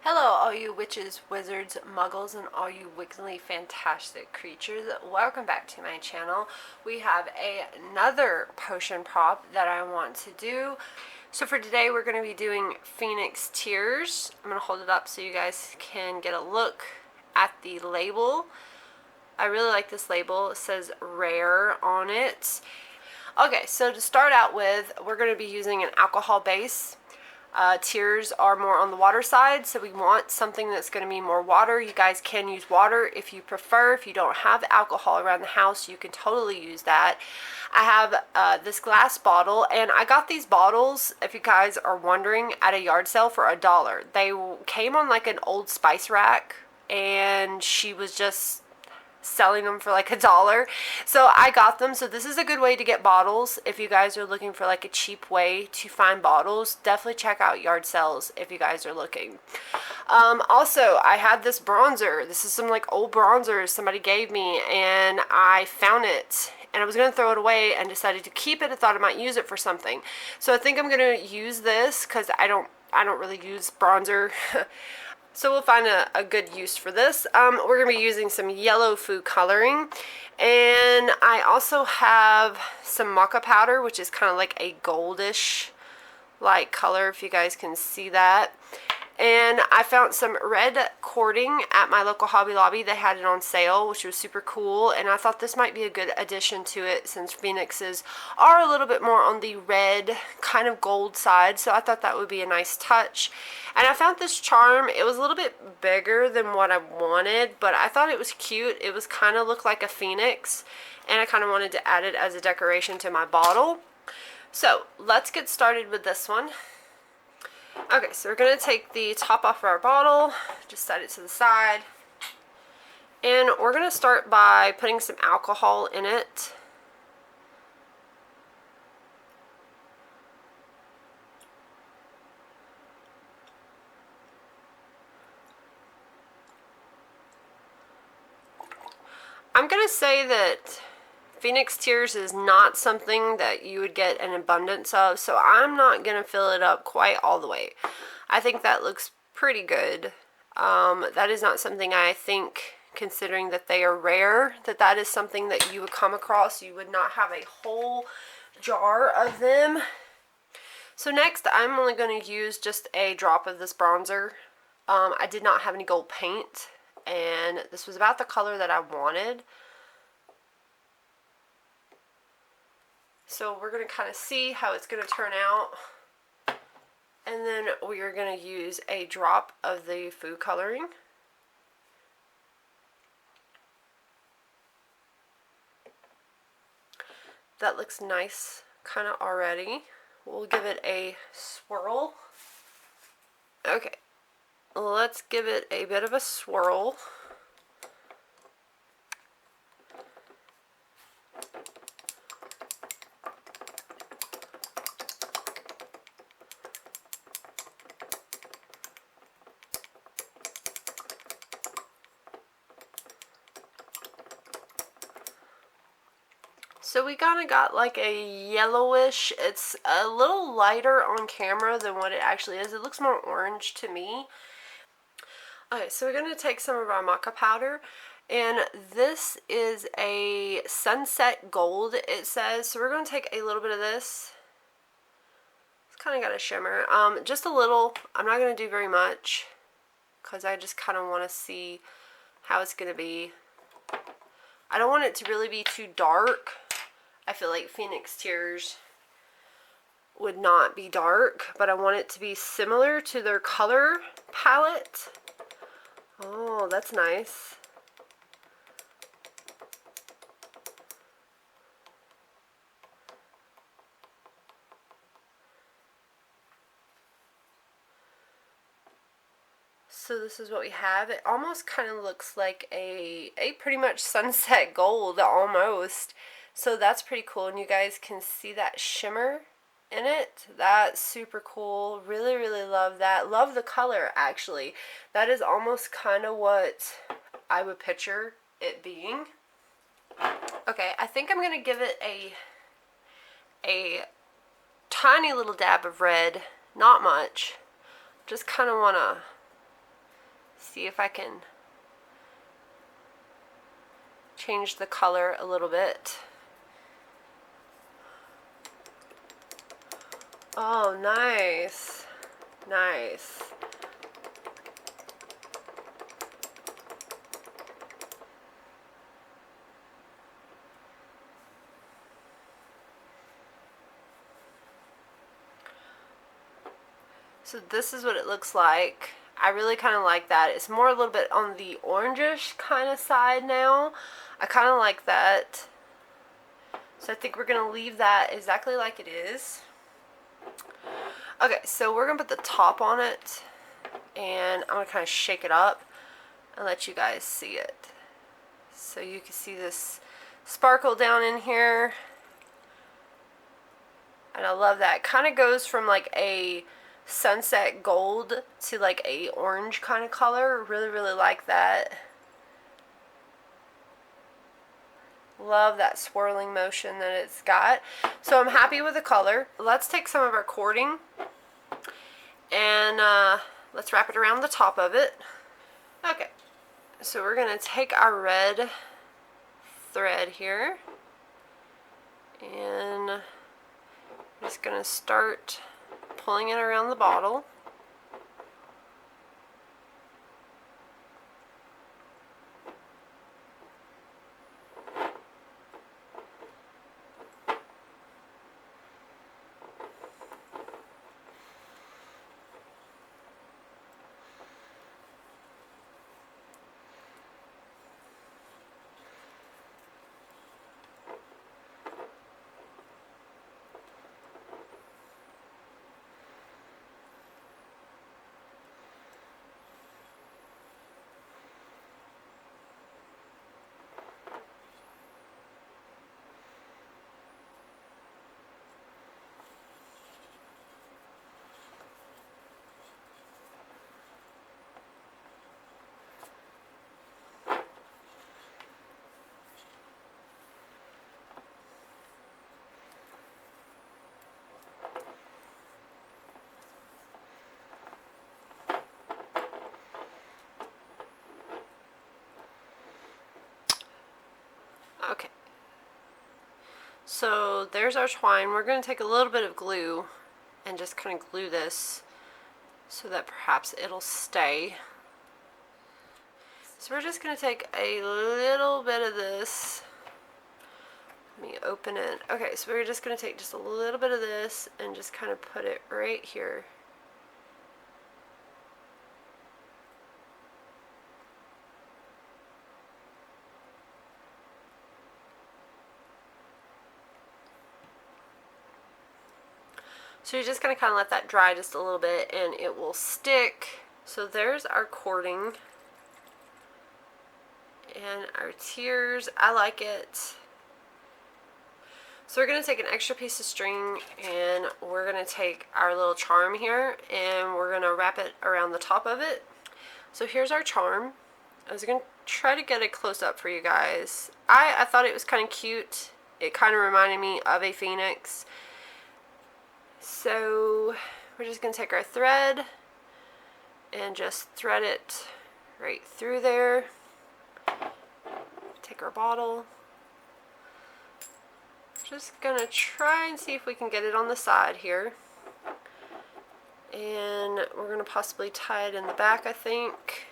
Hello, all you witches, wizards, muggles, and all you wickedly fantastic creatures. Welcome back to my channel. We have another potion prop that I want to do. So for today, we're going to be doing Phoenix Tears. I'm going to hold it up so you guys can get a look at the label. I really like this label. It says rare on it. Okay, so to start out with, we're going to be using an alcohol base. Tears are more on the water side, so we want something that's going to be more water. You guys can use water if you prefer. If you don't have alcohol around the house, you can totally use that. I have this glass bottle, and I got these bottles, if you guys are wondering, at a yard sale for $1. They came on like an old spice rack, and she was just selling them for like $1, so I got them. So this is a good way to get bottles if you guys are looking for like a cheap way to find bottles. Definitely check out yard sales if you guys are looking. Also, I had this bronzer. This is some like old bronzer somebody gave me, and I found it and I was going to throw it away and decided to keep it. I thought I might use it for something, so I think I'm going to use this because I don't really use bronzer. So we'll find a good use for this. We're going to be using some yellow food coloring. And I also have some maca powder, which is kind of like a goldish like color, if you guys can see that. And I found some red cording at my local Hobby Lobby. They had it on sale, which was super cool. And I thought this might be a good addition to it since Phoenixes are a little bit more on the red kind of gold side. So I thought that would be a nice touch. And I found this charm. It was a little bit bigger than what I wanted, but I thought it was cute. It was kind of looked like a phoenix, and I kind of wanted to add it as a decoration to my bottle. So let's get started with this one. Okay, so we're going to take the top off of our bottle, just set it to the side, and we're going to start by putting some alcohol in it. I'm going to say that Phoenix Tears is not something that you would get an abundance of, so I'm not going to fill it up quite all the way. I think that looks pretty good. That is not something I think, considering that they are rare, that is something that you would come across. You would not have a whole jar of them. So next, I'm only going to use just a drop of this bronzer. I did not have any gold paint, and this was about the color that I wanted. So we're going to kind of see how it's going to turn out. And then we are going to use a drop of the food coloring. That looks nice kind of already. We'll give it a swirl. Okay, let's give it a bit of a swirl. So we kind of got like a yellowish, it's a little lighter on camera than what it actually is. It looks more orange to me. Okay, so we're going to take some of our maca powder, and this is a sunset gold, it says. So we're going to take a little bit of this. It's kind of got a shimmer, just a little. I'm not going to do very much because I just kind of want to see how it's going to be. I don't want it to really be too dark. I feel like Phoenix Tears would not be dark, but I want it to be similar to their color palette. Oh, that's nice. So this is what we have. It almost kind of looks like a pretty much sunset gold almost. So that's pretty cool, and you guys can see that shimmer in it. That's super cool. Really, really love that. Love the color, actually. That is almost kind of what I would picture it being. Okay, I think I'm going to give it a tiny little dab of red. Not much. Just kind of want to see if I can change the color a little bit. Oh, nice. Nice. So this is what it looks like. I really kind of like that. It's more a little bit on the orangish kind of side now. I kind of like that. So I think we're going to leave that exactly like it is. Okay, so we're going to put the top on it. And I'm going to kind of shake it up and let you guys see it. So you can see this sparkle down in here. And I love that. It kind of goes from like a sunset gold to like a orange kind of color. Really, really like that. Love that swirling motion that it's got. So I'm happy with the color. Let's take some of our cording and let's wrap it around the top of it. Okay, so we're going to take our red thread here and I'm just going to start pulling it around the bottle. Okay, so there's our twine. We're going to take a little bit of glue and just kind of glue this so that perhaps it'll stay. So we're just going to take a little bit of this. Let me open it. Okay, so we're just going to take just a little bit of this and just kind of put it right here. So you're just going to kind of let that dry just a little bit and it will stick. So there's our cording and our tiers. I like it. So we're going to take an extra piece of string and we're going to take our little charm here and we're going to wrap it around the top of it. So here's our charm. I was going to try to get it close up for you guys. I thought it was kind of cute. It kind of reminded me of a phoenix. So we're just going to take our thread and just thread it right through there. Take our bottle. Just going to try and see if we can get it on the side here. And we're going to possibly tie it in the back, I think.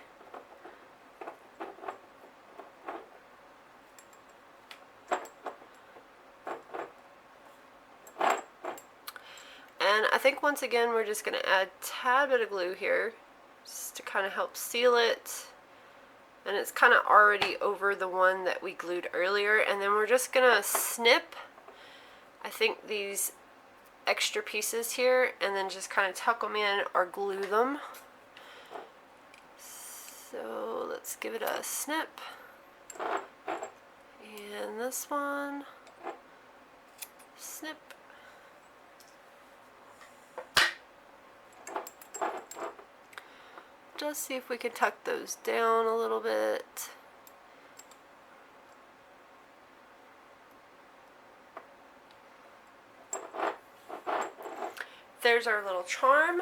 And I think once again we're just going to add a tad bit of glue here just to kind of help seal it. And it's kind of already over the one that we glued earlier. And then we're just going to snip, I think, these extra pieces here and then just kind of tuck them in or glue them. So let's give it a snip. And this one, snip. Just see if we can tuck those down a little bit. There's our little charm.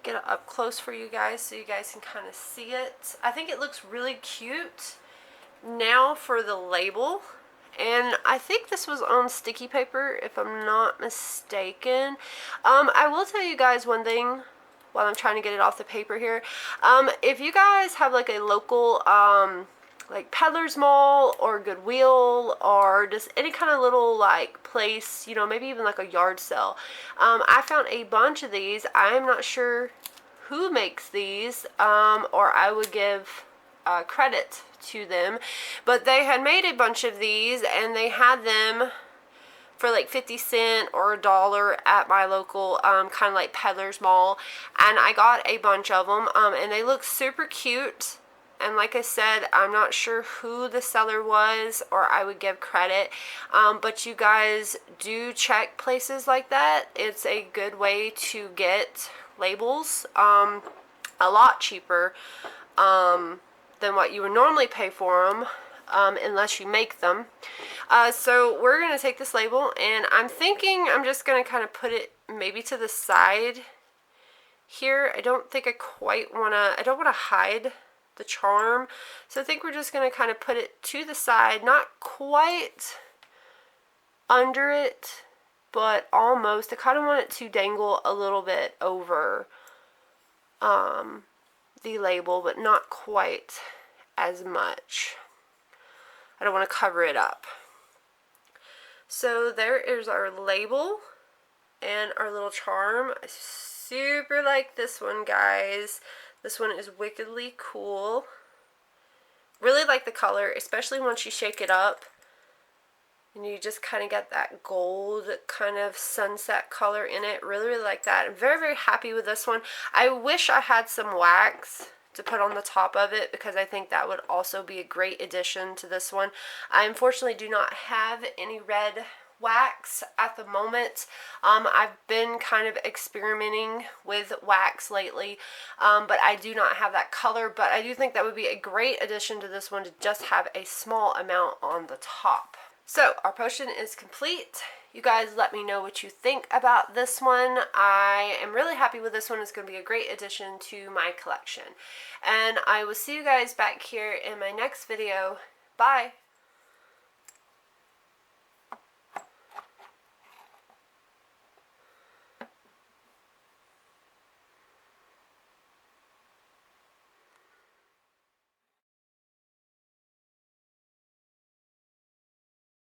get it up close for you guys so you guys can kind of see it. I think it looks really cute. Now for the label, and I think this was on sticky paper if I'm not mistaken. I will tell you guys one thing while I'm trying to get it off the paper here. If you guys have like a local like Peddler's Mall or Goodwill or just any kind of little like place, you know, maybe even like a yard sale, I found a bunch of these. I'm not sure who makes these, or I would give credit to them, but they had made a bunch of these and they had them for like 50 cents or $1 at my local kind of like Peddler's Mall, and I got a bunch of them, and they look super cute. And like I said, I'm not sure who the seller was, or I would give credit, but you guys do check places like that. It's a good way to get labels a lot cheaper than what you would normally pay for them, unless you make them. So we're going to take this label, and I'm thinking I'm just going to kind of put it maybe to the side here. I don't think I quite want to, I don't want to hide the charm, so I think we're just going to kind of put it to the side, not quite under it, but almost. I kind of want it to dangle a little bit over the label, but not quite as much. I don't want to cover it up. So there is our label and our little charm. I super like this one, guys. This one is wickedly cool. Really like the color, especially once you shake it up and you just kind of get that gold kind of sunset color in it. Really, really like that. I'm very, very happy with this one. I wish I had some wax to put on the top of it, because I think that would also be a great addition to this one. I unfortunately do not have any red wax at the moment. I've been kind of experimenting with wax lately, but I do not have that color, but I do think that would be a great addition to this one to just have a small amount on the top. So our potion is complete. You guys let me know what you think about this one. I am really happy with this one. It's going to be a great addition to my collection. And I will see you guys back here in my next video. Bye!